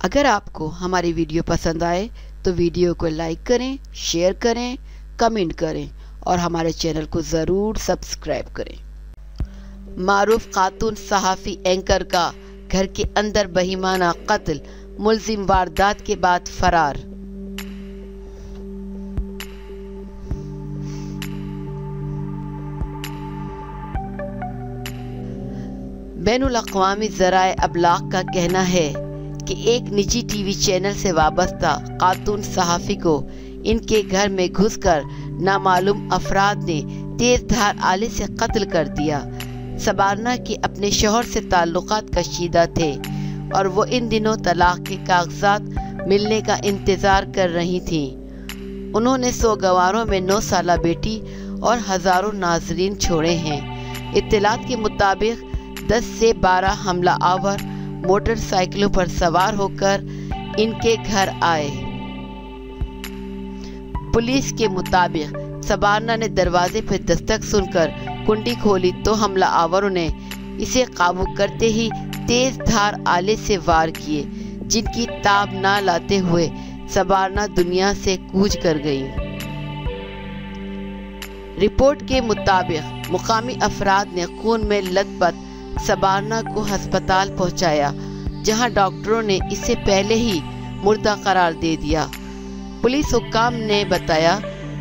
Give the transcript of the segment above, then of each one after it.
अगर आपको हमारी वीडियो पसंद आए तो वीडियो को लाइक करें, शेयर करें, कमेंट करें और हमारे चैनल को ज़रूर सब्सक्राइब करें। मारूफ खातून सहाफ़ी एंकर का घर के अंदर बेईमाना कत्ल, मुल्जिम वारदात के बाद फरार। बैनुल अक़वामी ज़राए अबलाग का कहना है कि एक निजी टीवी चैनल से वाबस्ता खातून सहाफ़ी को इनके घर में घुसकर नामालूम अफराद ने तेज धार आले से कत्ल कर दिया। सबारना के अपने शौहर से ताल्लुकात कशीदा थे और वो इन दिनों तलाक के कागजात मिलने का इंतज़ार कर रही थीं। उन्होंने सोगवारों में 9 साला बेटी और हज़ारों नाजरीन छोड़े हैं। इत्तलात के मुताबिक 10 से 12 हमला आवर मोटरसाइकिलों पर सवार होकर इनके घर आए। पुलिस के मुताबिक सबारना ने दरवाजे पर दस्तक सुनकर कुंडी खोली तो हमला आवरों ने इसे काबू करते ही तेज धार आले से वार किए, जिनकी ताब ना लाते हुए सबारना दुनिया से कूच कर गई। रिपोर्ट के मुताबिक मुकामी अफराद ने खून में लथपथ सबारना को अस्पताल पहुंचाया, जहां डॉक्टरों ने इसे पहले ही मुर्दा करार दे दिया। पुलिस हुक्काम ने बताया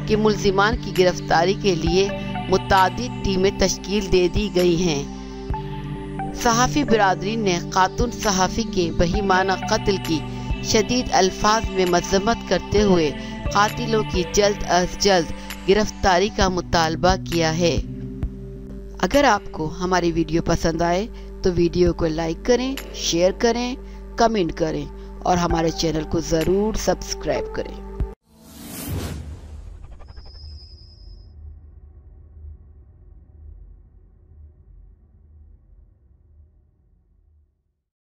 कि मुल्जिमान की गिरफ्तारी के लिए मुतादिद टीमें तश्कील दे दी गई हैं। सहाफ़ी बिरादरी ने खातून सहाफ़ी के बेईमाना कत्ल की शदीद अल्फाज में मज़म्मत करते हुए कातिलों की जल्द अज जल्द गिरफ्तारी का मुतालबा किया है। अगर आपको हमारी वीडियो पसंद आए तो वीडियो को लाइक करें, शेयर करें, कमेंट करें और हमारे चैनल को ज़रूर सब्सक्राइब करें।